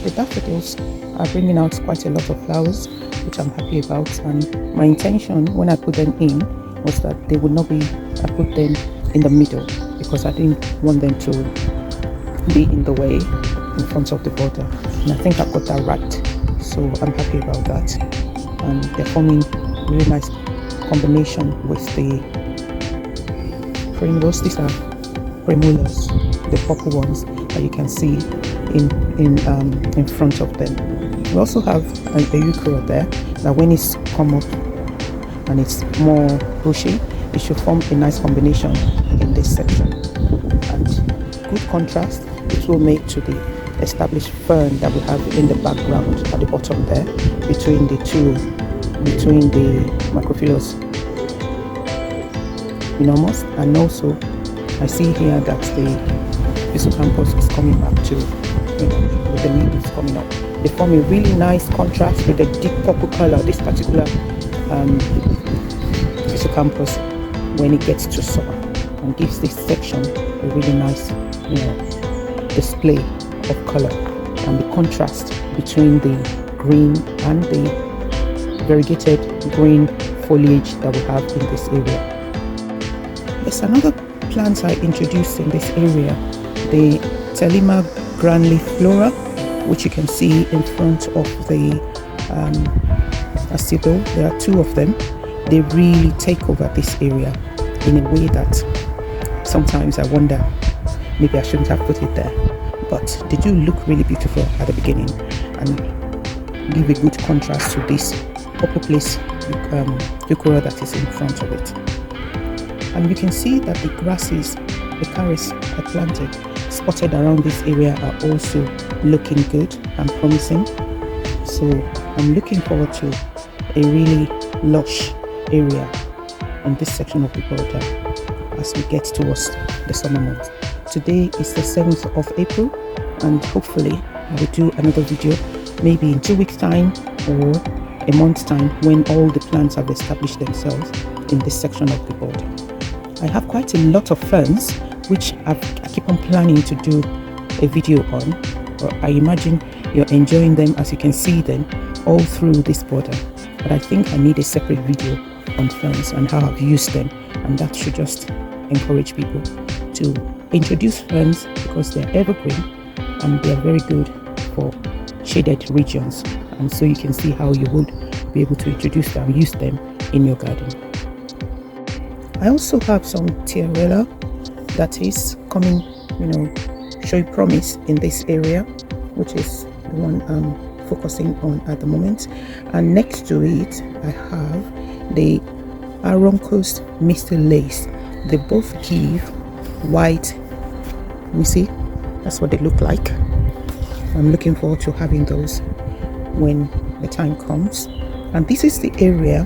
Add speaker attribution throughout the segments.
Speaker 1: The daffodils are bringing out quite a lot of flowers, which I'm happy about, and my intention when I put them in was that they would not be, I put them in the middle because I didn't want them to be in the way in front of the border, and I think I got that right, so I'm happy about that. And they're forming really nice combination with the Perennials. These are Primroses, the purple ones that you can see in front of them. We also have a Oorla there that when it's come up and it's more bushy, it should form a nice combination in this section, and good contrast it will make to the established fern that we have in the background at the bottom there, between the Macrophyllus enormous, and also I see here that the Campus is coming back to, with the leaves coming up. They form a really nice contrast with the deep purple color. This particular Campus, when it gets to summer, and gives this section a really nice, display of color, and the contrast between the green and the variegated green foliage that we have in this area. There's another plant I introduced in this area, the Telima grandiflora, which you can see in front of the aceto. There are two of them. They really take over this area in a way that sometimes I wonder maybe I shouldn't have put it there, but they do look really beautiful at the beginning. and give a good contrast to this upper place Oorla that is in front of it. And you can see that the grasses, the carrots I planted spotted around this area are also looking good and promising. So I'm looking forward to a really lush area in this section of the border as we get towards the summer months. Today is the 7th of April, and hopefully I will do another video maybe in 2 weeks time or a month's time when all the plants have established themselves in this section of the border. I have quite a lot of ferns which I keep on planning to do a video on. I imagine you're enjoying them as you can see them all through this border, but I think I need a separate video on ferns and how I've used them, and that should just encourage people to introduce ferns because they're evergreen and they're very good for shaded regions, and so you can see how you would be able to introduce them, use them in your garden. I also have some Oorla that is coming, showing promise in this area, which is the one I'm focusing on at the moment. And next to it, I have the Iron Coast Misty Lace. They both give white. You see, that's what they look like. I'm looking forward to having those when the time comes. And this is the area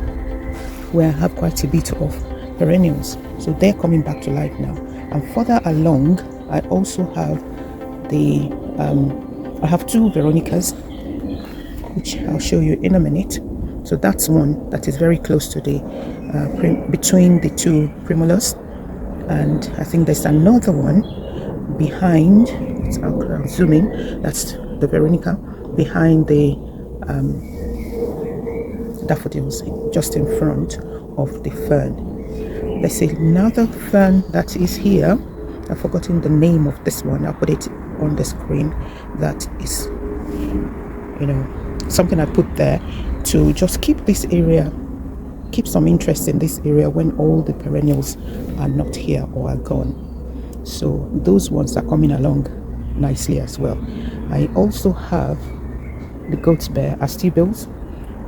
Speaker 1: where I have quite a bit of perennials, so they're coming back to life now. And further along, I also have I have two Veronicas, which I'll show you in a minute. So that's one that is very close to the between the two Primroses, and I think there's another one behind. I'll zoom in. That's the Veronica behind the Daffodils, just in front of the fern. There's another fern that is here. I've forgotten the name of this one. I'll put it on the screen. That is, something I put there to just keep this area, keep some interest in this area when all the perennials are not here or are gone. So those ones are coming along nicely as well. I also have the goat's bear Daffodils.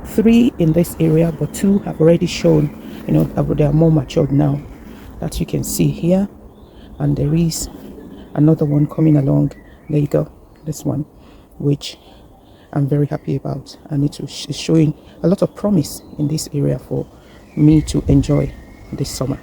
Speaker 1: 3 in this area, but 2 have already shown, they are more matured now, that you can see here. And there is another one coming along. There you go, this one, which I'm very happy about, and it is showing a lot of promise in this area for me to enjoy this summer.